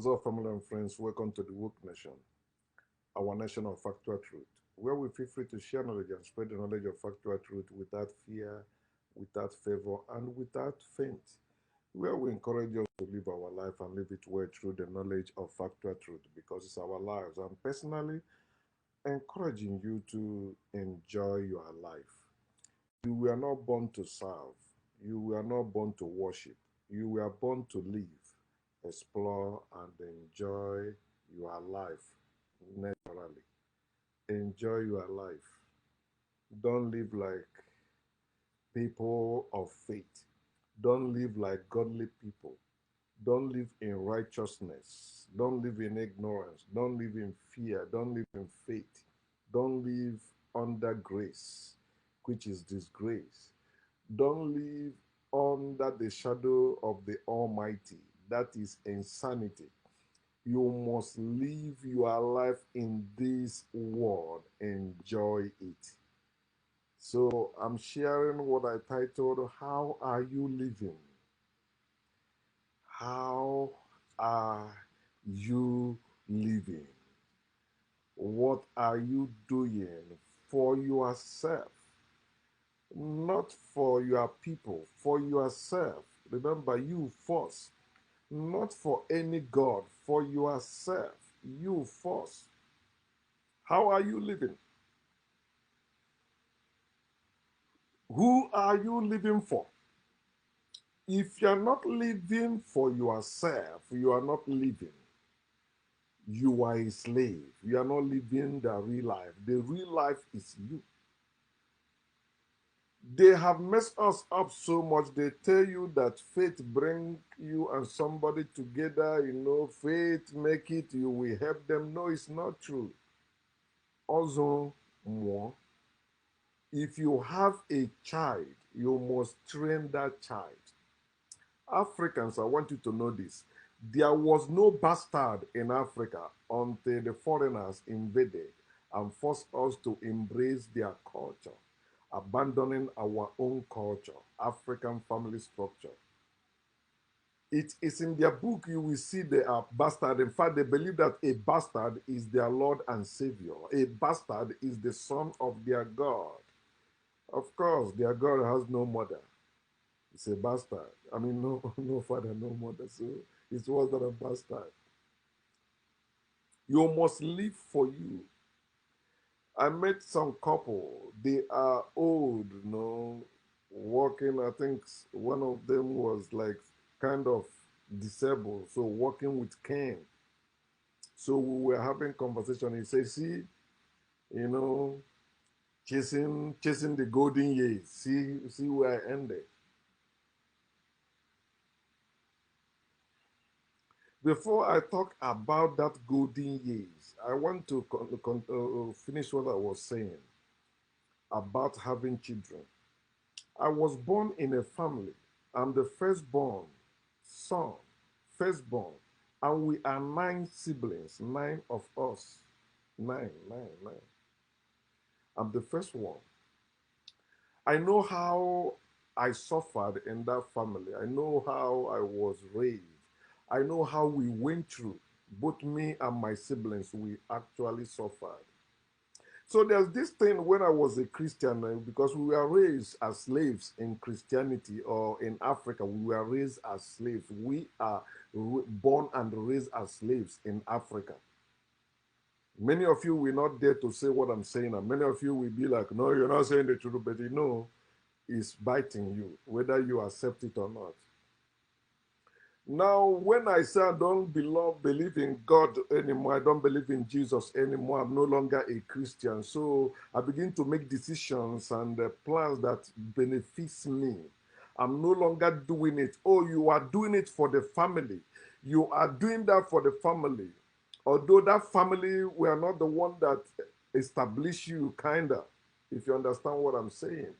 What's up, family and friends? Welcome to the Woke Nation, our nation of factual truth, where we feel free to share knowledge and spread the knowledge of factual truth without fear, without favor, and without faint. Where we encourage us to live our life and live it well through the knowledge of factual truth because it's our lives. I'm personally encouraging you to enjoy your life. You were not born to serve, you were not born to worship, you were born to live, explore, and enjoy your life naturally. Enjoy your life. Don't live like people of faith. Don't live like godly people. Don't live in righteousness. Don't live in ignorance. Don't live in fear. Don't live in faith. Don't live under grace, which is disgrace. Don't live under the shadow of the Almighty. That is insanity. You must live your life in this world. Enjoy it. So I'm sharing what I titled, How Are You Living? How are you living? What are you doing for yourself? Not for your people, for yourself. Remember, you first. Not for any God, for yourself. You first. How are you living? Who are you living for? If you're not living for yourself, you are not living. You are a slave. You are not living the real life. The real life is you. They have messed us up so much. They tell you that faith bring you and somebody together. Faith make it. You will help them. No, it's not true. Also, more. If you have a child, you must train that child. Africans, I want you to know this. There was no bastard in Africa until the foreigners invaded and forced us to embrace their culture, abandoning our own culture, African family structure. It is in their book you will see they are bastard. In fact, they believe that a bastard is their Lord and Savior. A bastard is the son of their God. Of course, their God has no mother. It's a bastard. I mean, no, no father, no mother. So it's worse than a bastard. You must live for you. I met some couple. They are old, working. I think one of them was like kind of disabled, so working with cane. So we were having conversation. He said, "See, you know, chasing the golden years. See where I ended." Before I talk about that golden years, I want to finish what I was saying about having children. I was born in a family. I'm the firstborn son, firstborn, and we are 9 siblings, 9 of us. Nine. I'm the first one. I know how I suffered in that family. I know how I was raised. I know how we went through. Both me and my siblings, we actually suffered. So there's this thing when I was a Christian, because we were raised as slaves in Christianity or in Africa, we were raised as slaves. We are born and raised as slaves in Africa. Many of you will not dare to say what I'm saying, and many of you will be like, no, you're not saying the truth, but you know, it's biting you, whether you accept it or not. Now, when I say I don't believe in God anymore, I don't believe in Jesus anymore, I'm no longer a Christian. So I begin to make decisions and plans that benefits me. I'm no longer doing it. Oh, you are doing it for the family. You are doing that for the family. Although that family were not the one that established you, kinda, if you understand what I'm saying.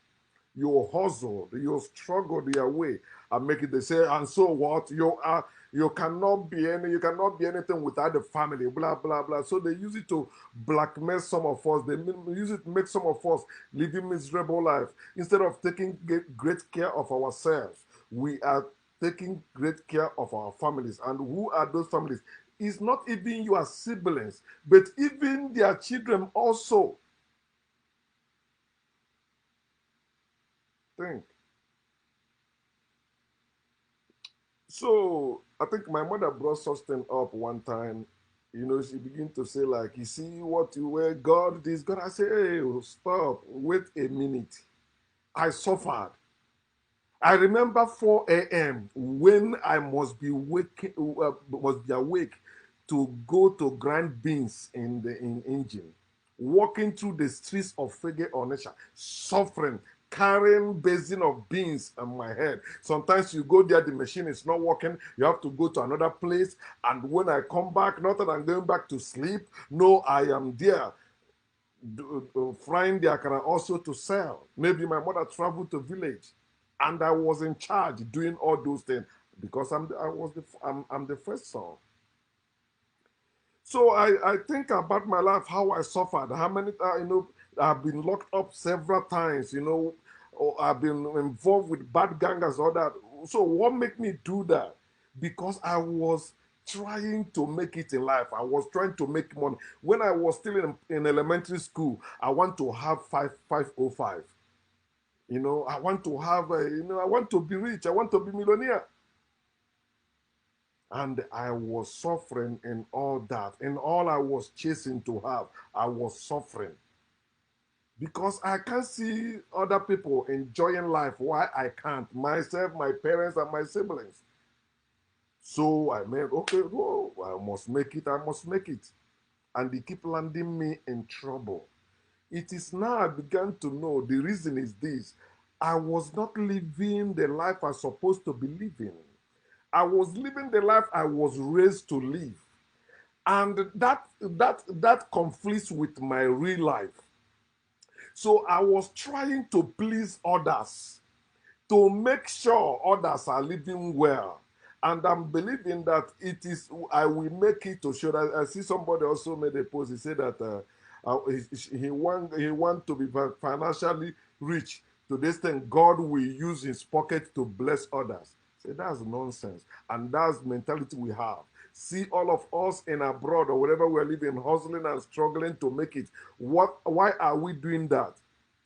You hustled, you struggled your way and make it. They say, and so what? You cannot be anything without the family, blah blah blah. So they use it to blackmail some of us. They use it to make some of us living miserable life. Instead of taking great care of ourselves, we are taking great care of our families. And who are those families? is not even your siblings, but even their children also. Think. So I think my mother brought something up one time. You know, she began to say, like, you see what you were, God, this God. I say, hey, stop, wait a minute. I suffered. I remember 4 a.m. when I must be awake to go to grind beans in the engine, walking through the streets of Fege Onisha, suffering, carrying basin of beans on my head. Sometimes you go there, the machine is not working. You have to go to another place. And when I come back, not that I'm going back to sleep. No, I am there frying the akara also to sell. Maybe my mother traveled to village, and I was in charge doing all those things because I'm the first son. So I think about my life, how I suffered, how many I've been locked up several times, or I've been involved with bad gangers, all that. So what made me do that? Because I was trying to make it in life. I was trying to make money. When I was still in elementary school, I want to have 505. I want to have, I want to be rich. I want to be millionaire. And I was suffering in all that. In all I was chasing to have, I was suffering. Because I can't see other people enjoying life. Why I can't? Myself, my parents, and my siblings. So I made, okay, whoa, I must make it, I must make it. And they keep landing me in trouble. It is now I began to know the reason is this. I was not living the life I was supposed to be living. I was living the life I was raised to live. And that conflicts with my real life. So I was trying to please others, to make sure others are living well. And I'm believing that it is, I will make it to show that. I see somebody also made a post. He said that he want to be financially rich to this thing. God will use his pocket to bless others. Say that's nonsense. And that's the mentality we have. See all of us in abroad or wherever we're living, hustling and struggling to make it. Why are we doing that?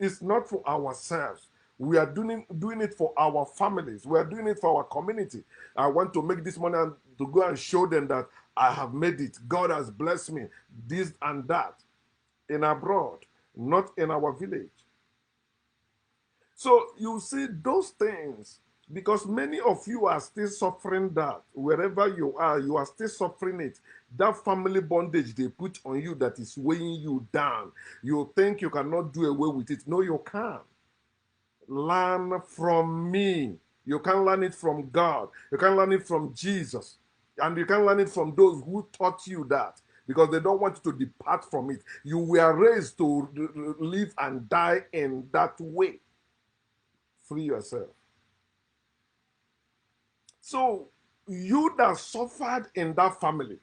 It's not for ourselves. We are doing it for our families. We are doing it for our community. I want to make this money and to go and show them that I have made it. God has blessed me. This and that. In abroad, not in our village. So you see those things, because many of you are still suffering that. Wherever you are still suffering it. That family bondage they put on you that is weighing you down. You think you cannot do away with it. No, you can't. Learn from me. You can learn it from God. You can learn it from Jesus. And you can learn it from those who taught you that, because they don't want you to depart from it. You were raised to live and die in that way. Free yourself. So, you that suffered in that family,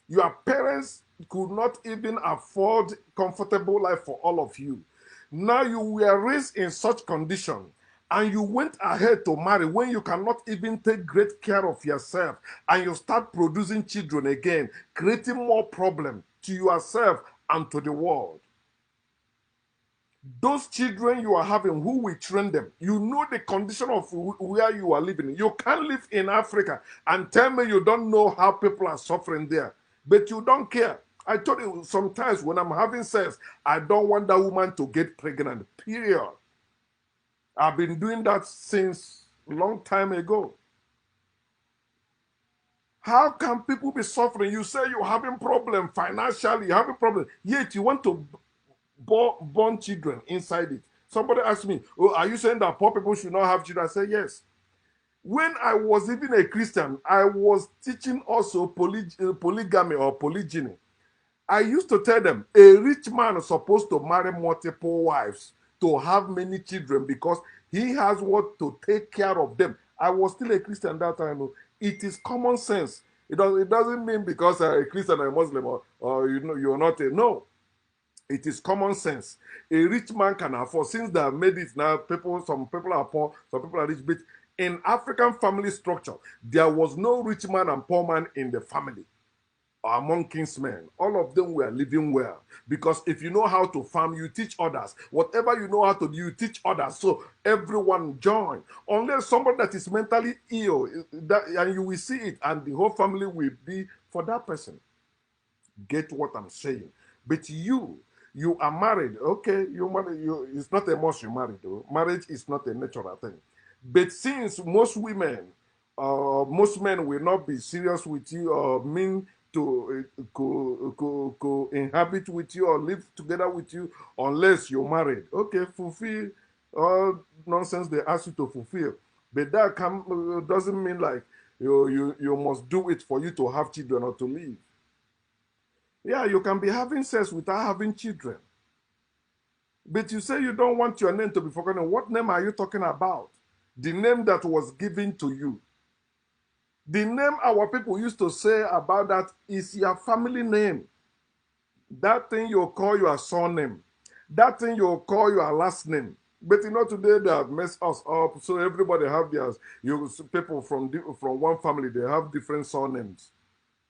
your parents could not even afford comfortable life for all of you. Now you were raised in such condition and you went ahead to marry when you cannot even take great care of yourself, and you start producing children again, creating more problem to yourself and to the world. Those children you are having, who will train them? You know the condition of where you are living. You can't live in Africa and tell me you don't know how people are suffering there, but you don't care. I told you sometimes when I'm having sex, I don't want that woman to get pregnant, period. I've been doing that since a long time ago. How can people be suffering? You say you're having problem financially, you have a problem, yet you want to born children inside it. Somebody asked me, oh, are you saying that poor people should not have children? I say yes. When I was even a Christian, I was teaching also polygamy or polygyny. I used to tell them a rich man is supposed to marry multiple wives to have many children because he has what to take care of them. I was still a Christian that time. It is common sense. It doesn't mean because a Christian or a Muslim or you're not a no. It is common sense. A rich man can afford, since they have made it now, some people are poor, some people are rich. But in African family structure, there was no rich man and poor man in the family. among kinsmen, all of them were living well. Because if you know how to farm, you teach others. Whatever you know how to do, you teach others. So everyone join. Unless somebody that is mentally ill, and you will see it, and the whole family will be for that person. Get what I'm saying? But you are married. Okay, you married. It's not a must you married though. Marriage is not a natural thing. But since most men will not be serious with you or mean to inhabit with you or live together with you unless you're married. Okay, fulfill all nonsense they ask you to fulfill. But that doesn't mean like you must do it for you to have children or to live. Yeah, you can be having sex without having children. But you say you don't want your name to be forgotten. What name are you talking about? The name that was given to you. The name our people used to say about that is your family name. That thing you call your surname. That thing you call your last name. But you know today they have messed us up. So everybody have theirs. People from one family, they have different surnames.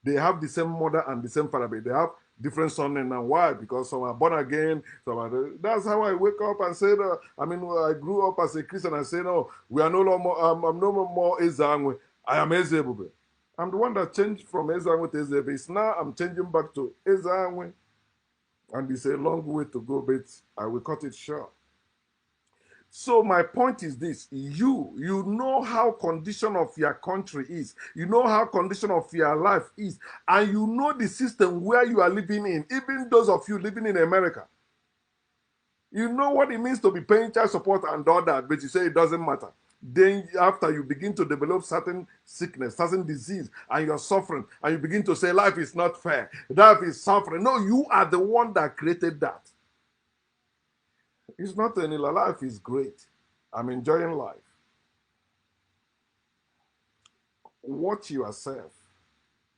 They have the same mother and the same father, but they have different surnames. And why? Because some are born again. That's how I wake up and say, I grew up as a Christian and say, no, we are no longer, I'm no more Ezangwe. I am Ezebube. I'm the one that changed from Ezangwe to Ezebe. Now I'm changing back to Ezangwe. And it's a long way to go, but I will cut it short. So my point is this: you know how condition of your country is, you know how condition of your life is, and you know the system where you are living in. Even those of you living in America, you know what it means to be paying child support and all that, but you say it doesn't matter. Then after you begin to develop certain sickness, certain disease, and you're suffering, and you begin to say life is not fair, life is suffering. No, you are the one that created that. It's not any life is great. I'm enjoying life. Watch yourself.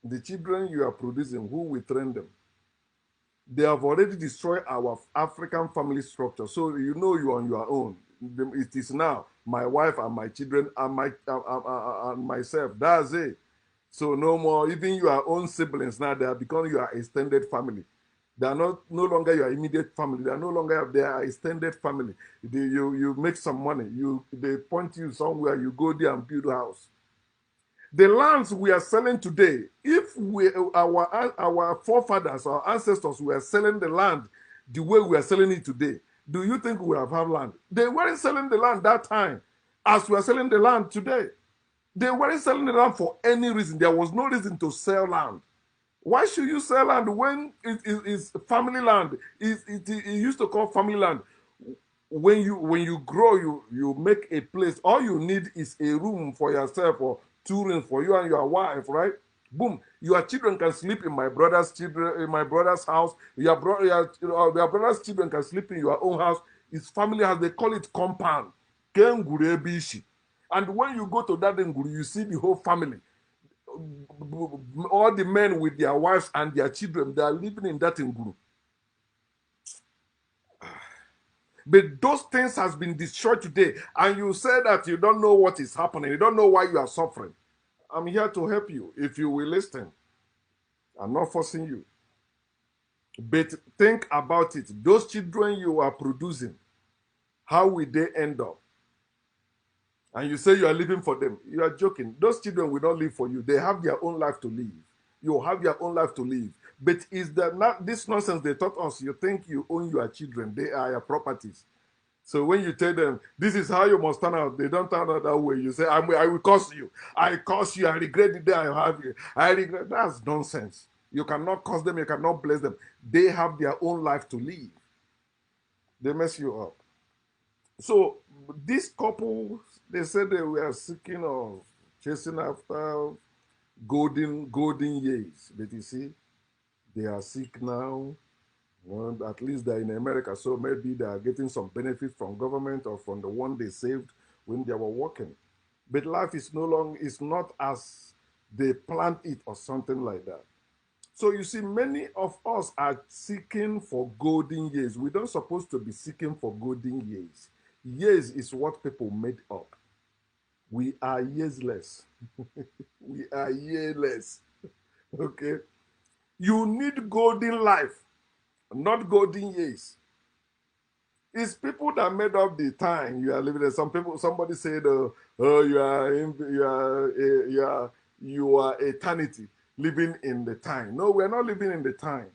The children you are producing, who will train them? They have already destroyed our African family structure. So you know you're on your own. It is now my wife and my children and myself. That's it. So no more. Even your own siblings now, they are becoming your extended family. They are no longer your immediate family. They are no longer their extended family. You make some money. They point you somewhere. You go there and build a house. The lands we are selling today, if our forefathers, our ancestors were selling the land the way we are selling it today, do you think we have land? They weren't selling the land that time as we are selling the land today. They weren't selling the land for any reason. There was no reason to sell land. Why should you sell land when it is family land? It used to call family land. When you grow, you make a place. All you need is a room for yourself or 2 rooms for you and your wife, right? Boom. Your children can sleep in my brother's house. Your brother's children can sleep in your own house. His family house, they call it compound. And when you go to that nguru, you see the whole family. All the men with their wives and their children, they are living in that nguru. But those things has been destroyed today. And you say that you don't know what is happening. You don't know why you are suffering. I'm here to help you if you will listen. I'm not forcing you. But think about it. Those children you are producing, how will they end up? And you say you are living for them. You are joking. Those children will not live for you. They have their own life to live. You have your own life to live. But is that not this nonsense they taught us? You think you own your children. They are your properties. So when you tell them, this is how you must turn out, they don't turn out that way. You say, I will curse you. I curse you. I regret the day I have you. I regret. That's nonsense. You cannot curse them. You cannot bless them. They have their own life to live. They mess you up. So this couple, they said they were seeking or chasing after golden years. But you see, they are sick now. Well, at least they're in America, so maybe they are getting some benefit from government or from the one they saved when they were working. But life is no longer is not as they planned it or something like that. So you see, many of us are seeking for golden years. We don't supposed to be seeking for golden years. Years is what people made up. We are yearsless. We are yearless. Okay. You need golden life, not golden years. It's people that made up the time you are living in. Some people, somebody said, "Oh, you are eternity living in the time." No, we are not living in the time.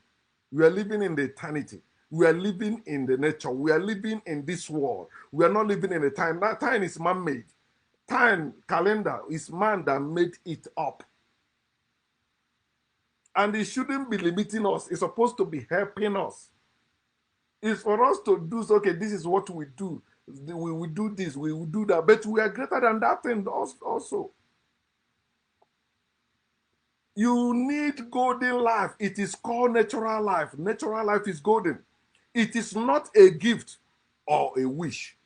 We are living in the eternity. We are living in the nature. We are living in this world. We are not living in the time. That time is man-made. Time calendar is man that made it up, and it shouldn't be limiting us. It's supposed to be helping us. It's for us to do, so, okay, this is what we do. We will do this, we will do that. But we are greater than that thing also. You need golden life. It is called natural life. Natural life is golden. It is not a gift or a wish.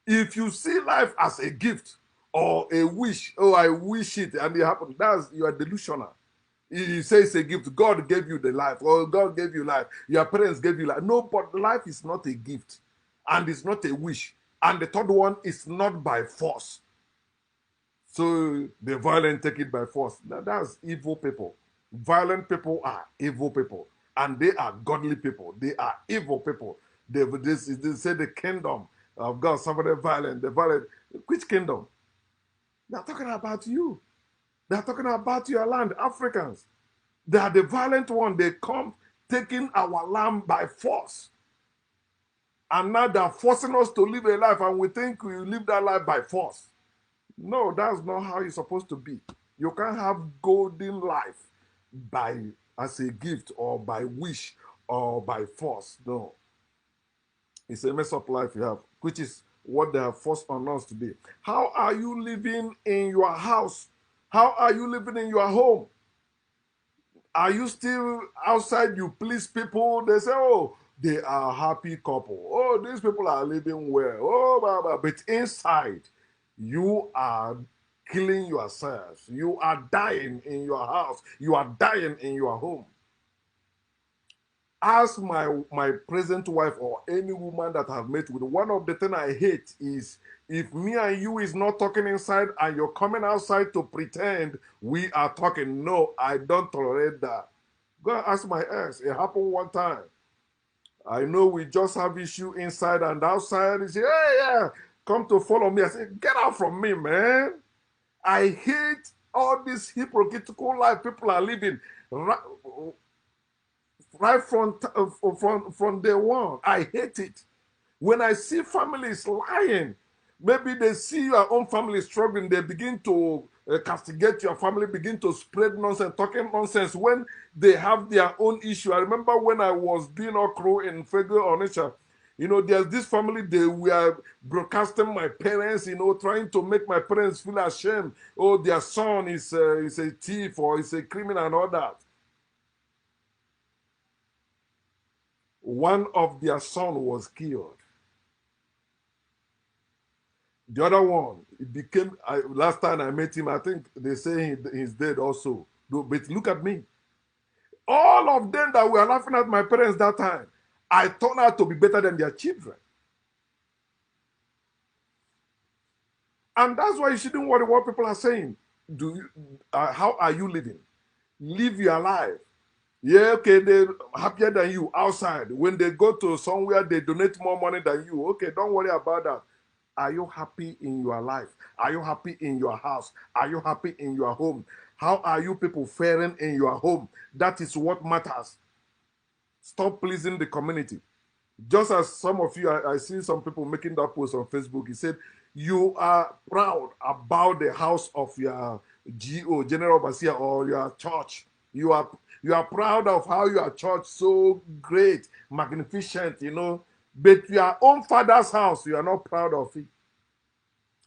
If you see life as a gift or a wish, oh, I wish it and it happened, you are delusional. You say it's a gift. God gave you the life, or God gave you life. Your parents gave you life. No, but life is not a gift, and it's not a wish. And the third one is not by force. So the violent take it by force. That's evil people. Violent people are evil people, and they are godly people. They are evil people. They say the kingdom of God suffered violent. The violent. Which kingdom? They're talking about you. They're talking about your land, Africans. They are the violent one. They come taking our land by force. And now they're forcing us to live a life, and we think we live that life by force. No, that's not how it's supposed to be. You can't have golden life by as a gift or by wish or by force. No. It's a mess up life you have, which is what they have forced on us to be. How are you living in your house? How are you living in your home? Are you still outside? You please people. They say, oh, they are a happy couple. Oh, these people are living well. Oh, blah, blah. But inside, you are killing yourselves. You are dying in your house. You are dying in your home. Ask my present wife or any woman that I've met with, one of the things I hate is if me and you is not talking inside and you're coming outside to pretend we are talking. No, I don't tolerate that. Go and ask my ex. It happened one time. I know we just have issue inside and outside. He said, hey, yeah, come to follow me. I said, get out from me, man. I hate all this hypocritical life people are living right from day one. I hate it. When I see families lying, maybe they see your own family struggling, they begin to castigate your family, begin to spread nonsense, talking nonsense when they have their own issue. I remember when I was doing okro in Fego Onitsha, you know, there's this family, they were broadcasting my parents, you know, trying to make my parents feel ashamed. Oh, their son is a thief or is a criminal and all that. One of their son was killed. The other one, it became, last time I met him, I think they say he's dead also. But look at me. All of them that were laughing at my parents that time, I turned out to be better than their children. And that's why you shouldn't worry what people are saying. How are you living? Live your life. Yeah, okay, they're happier than you outside. When they go to somewhere, they donate more money than you. Okay, don't worry about that. Are you happy in your life? Are you happy in your house? Are you happy in your home? How are you people faring in your home? That is what matters. Stop pleasing the community. Just as some of you, I see some people making that post on Facebook. He said, you are proud about the house of your GO, General Overseer, or your church. You are proud of how your church so great, magnificent, you know. But your own father's house, you are not proud of it.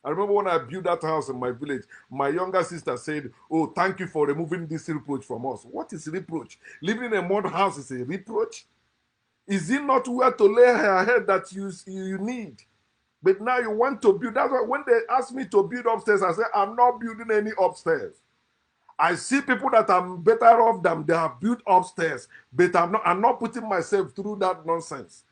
I remember when I built that house in my village, my younger sister said, oh, thank you for removing this reproach from us. What is reproach? Living in a mud house is a reproach? Is it not where to lay her head that you need? But now you want to build. That's why when they ask me to build upstairs, I say, I'm not building any upstairs. I see people that I'm better off than they have built upstairs, but I'm not putting myself through that nonsense.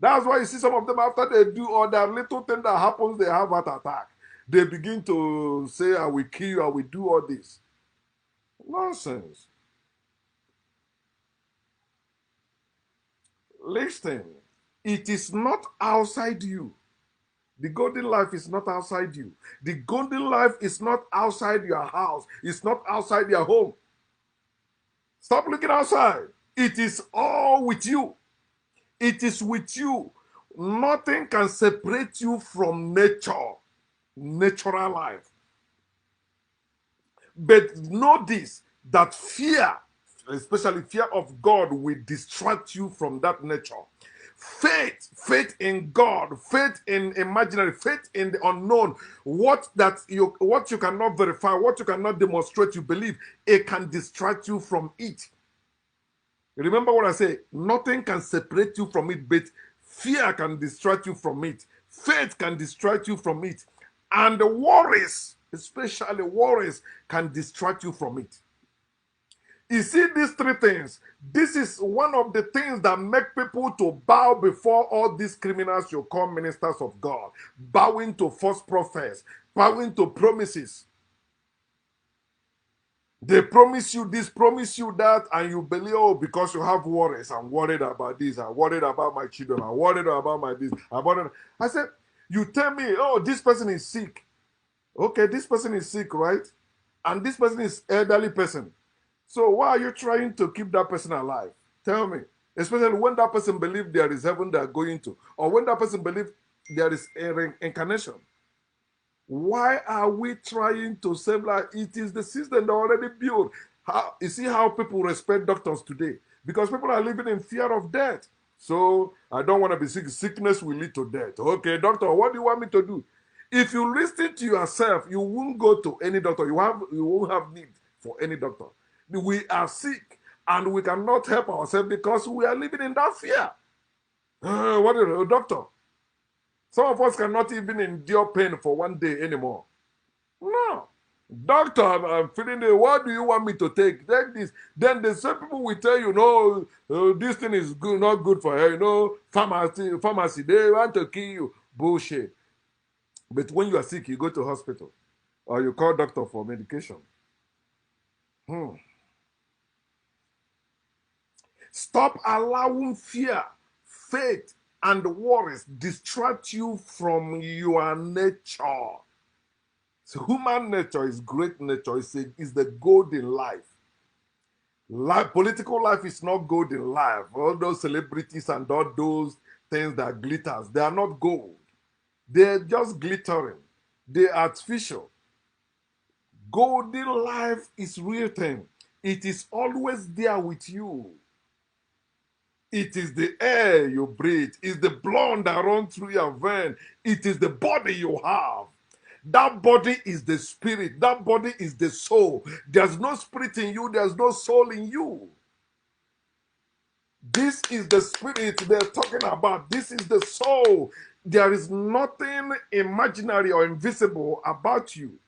That's why you see some of them, after they do all that little thing that happens, they have heart attack. They begin to say, I will kill you, I will do all this. Nonsense. Listen, it is not outside you. The golden life is not outside you. The golden life is not outside your house. It's not outside your home. Stop looking outside. It is all with you. It is with you. Nothing can separate you from nature, natural life. But know this, that fear, especially fear of God, will distract you from that nature. Faith in God, faith in imaginary, faith in the unknown, what you cannot verify, what you cannot demonstrate, you believe, it can distract you from it. Remember what I say, nothing can separate you from it, but fear can distract you from it. Faith can distract you from it. And the worries, especially worries, can distract you from it. You see these three things. This is one of the things that make people to bow before all these criminals you call ministers of God, bowing to false prophets, bowing to promises. They promise you this, promise you that, and you believe, oh, because you have worries. I'm worried about this. I'm worried about my children. I'm worried about my this. I said, you tell me, oh, this person is sick. Okay, this person is sick, right? And this person is elderly person. So why are you trying to keep that person alive? Tell me. Especially when that person believes there is heaven they are going to, or when that person believes there is a reincarnation. Why are we trying to save life? It is the system that already built. You see how people respect doctors today? Because people are living in fear of death. So I don't want to be sick. Sickness will lead to death. Okay, doctor, what do you want me to do? If you listen to yourself, you won't go to any doctor. You won't have need for any doctor. We are sick and we cannot help ourselves because we are living in that fear. What is a doctor? Some of us cannot even endure pain for one day anymore. No. Doctor, I'm feeling it. What do you want me to take? Take this. Then the same people will tell you, no, this thing is good, not good for her. You know, pharmacy, they want to kill you. Bullshit. But when you are sick, you go to hospital or you call doctor for medication. Stop allowing fear, faith, and worries distract you from your nature. So human nature is great nature. It's the golden life. Political life is not golden life. All those celebrities and all those things that glitters, they are not gold. They're just glittering. They're artificial. Golden life is real thing. It is always there with you. It is the air you breathe. It's the blood that runs through your vein. It is the body you have. That body is the spirit. That body is the soul. There's no spirit in you. There's no soul in you. This is the spirit they're talking about. This is the soul. There is nothing imaginary or invisible about you.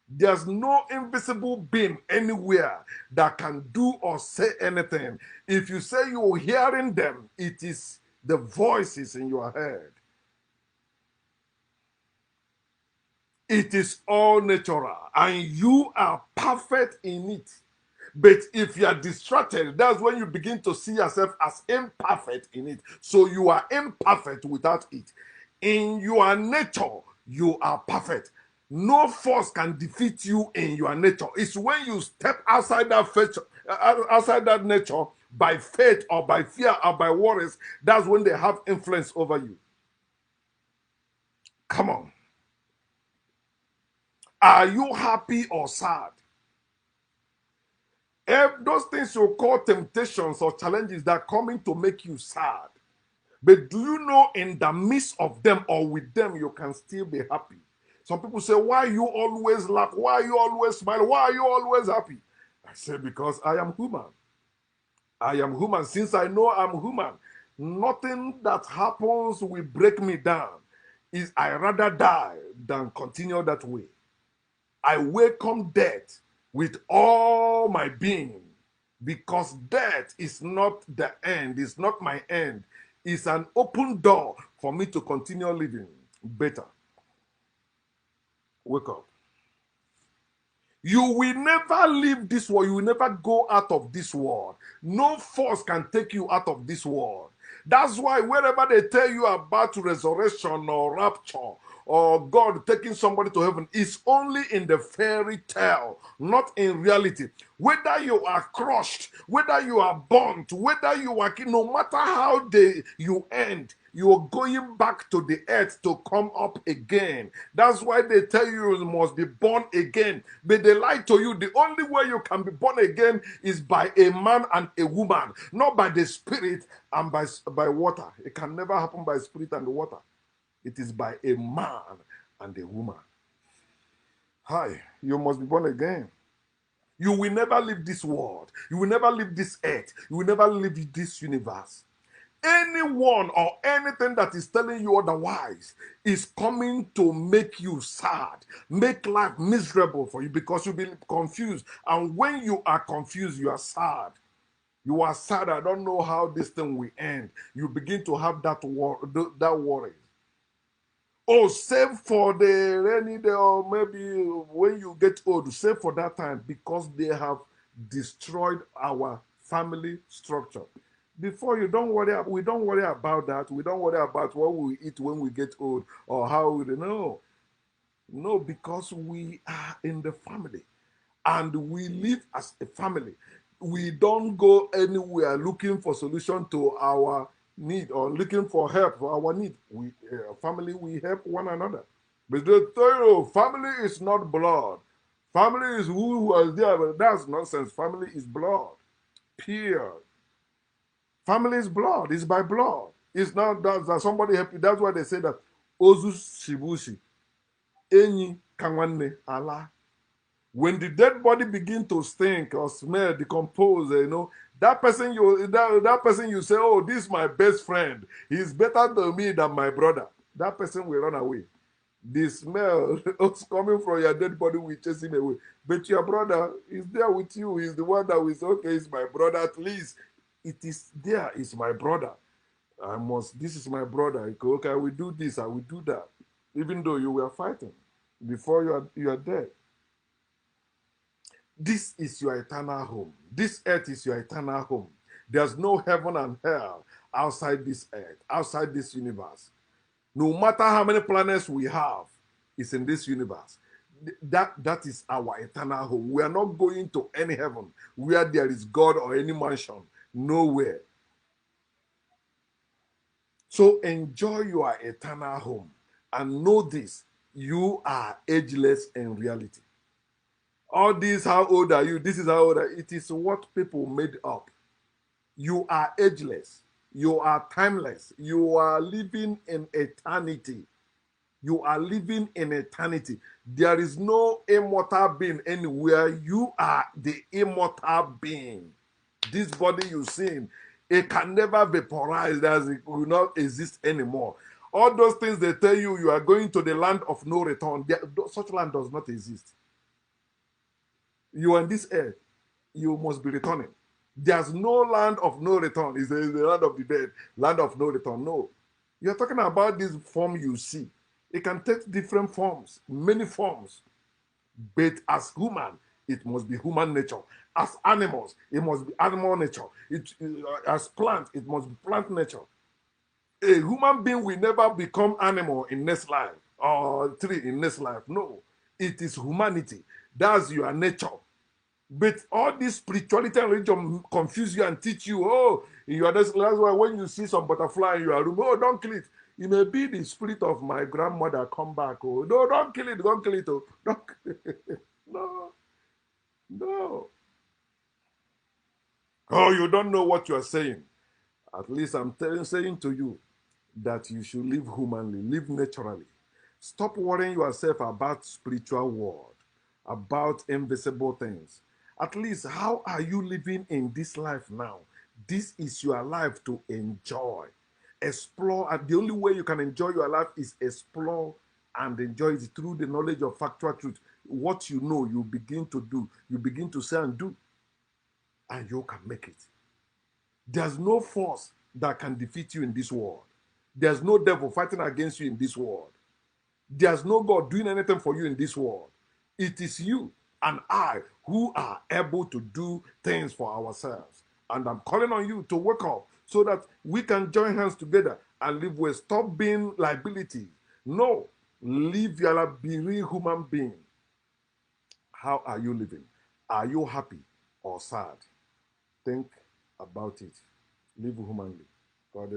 There's no invisible being anywhere that can do or say anything. If you say you're hearing them, it is the voices in your head. It is all natural and you are perfect in it. But if you are distracted, that's when you begin to see yourself as imperfect in it. So you are imperfect without it. In your nature, you are perfect. No force can defeat you in your nature. It's when you step outside that nature by faith or by fear or by worries, that's when they have influence over you. Come on. Are you happy or sad? If those things you call temptations or challenges that are coming to make you sad. But do you know in the midst of them or with them, you can still be happy? Some people say, why you always laugh? Why you always smile? Why are you always happy? I say, because I am human. I am human. Since I know I'm human, nothing that happens will break me down. I rather die than continue that way. I welcome death with all my being because death is not the end. It's not my end. It's an open door for me to continue living better. Wake up. You will never leave this world. You will never go out of this world. No force can take you out of this world. That's why wherever they tell you about resurrection or rapture or God taking somebody to heaven, it's only in the fairy tale, not in reality. Whether you are crushed, whether you are burnt, whether you are, no matter how you end, you're going back to the earth to come up again. That's why they tell you you must be born again. But they lie to you. The only way you can be born again is by a man and a woman, not by the spirit and by water. It can never happen by spirit and water. It is by a man and a woman. Hi, you must be born again. You will never leave this world. You will never leave this earth. You will never leave this universe. Anyone or anything that is telling you otherwise is coming to make you sad, make life miserable for you because you've been confused. And when you are confused, you are sad. You are sad. I don't know how this thing will end. You begin to have that worry. Oh, save for the rainy day, or maybe when you get old, save for that time because they have destroyed our family structure. Before you don't worry, we don't worry about that. We don't worry about what we eat when we get old or how we know. No, because we are in the family and we live as a family. We don't go anywhere looking for solution to our need or looking for help for our need. We family, we help one another. But they tell you, family is not blood. Family is who was there, but that's nonsense. Family is blood. Period. Family is blood. It's by blood. It's not that somebody help you. That's why they say that Ozu Shibushi, Enyi Kanwanne Allah. When the dead body begin to stink or smell, decompose, that person you say, oh, this is my best friend. He's better to me than my brother. That person will run away. The smell coming from your dead body will chase him away. But your brother is there with you. He's the one that will say, okay, it's my brother. At least it is there. It's my brother. This is my brother. Okay, I will do this. I will do that. Even though you were fighting before you are dead. This is your eternal home. This earth is your eternal home. There's no heaven and hell outside this earth, outside this universe. No matter how many planets we have, it's in this universe. That is our eternal home. We are not going to any heaven where there is God or any mansion. Nowhere. So enjoy your eternal home and know this. You are ageless in reality. All this, how old are you? This is how old are you? It is what people made up. You are ageless. You are timeless. You are living in eternity. You are living in eternity. There is no immortal being anywhere. You are the immortal being. This body you see, it can never vaporize, as it will not exist anymore. All those things they tell you, you are going to the land of no return. Such land does not exist. You are on this earth, you must be returning. There's no land of no return. It's the land of the dead, land of no return. No. You're talking about this form you see. It can take different forms, many forms. But as human, it must be human nature. As animals, it must be animal nature. As plant, it must be plant nature. A human being will never become animal in next life or tree in next life. No. It is humanity. That's your nature. But all this spirituality and religion confuse you and teach you, oh, that's why when you see some butterfly in your room, oh, don't kill it. It may be the spirit of my grandmother come back. Oh, no, don't kill it, don't kill it. Oh, don't kill it. No, no. Oh, you don't know what you're saying. At least I'm saying to you that you should live humanly, live naturally. Stop worrying yourself about spiritual world, about invisible things. At least, how are you living in this life now? This is your life to enjoy. Explore, and the only way you can enjoy your life is explore and enjoy it through the knowledge of factual truth. What you know, you begin to do, you begin to say and do, and you can make it. There's no force that can defeat you in this world. There's no devil fighting against you in this world. There's no God doing anything for you in this world. It is you and I who are able to do things for ourselves. And I'm calling on you to wake up so that we can join hands together and live well. Stop being liability. No, live your life, be real human being. How are you living? Are you happy or sad? Think about it. Live humanly. God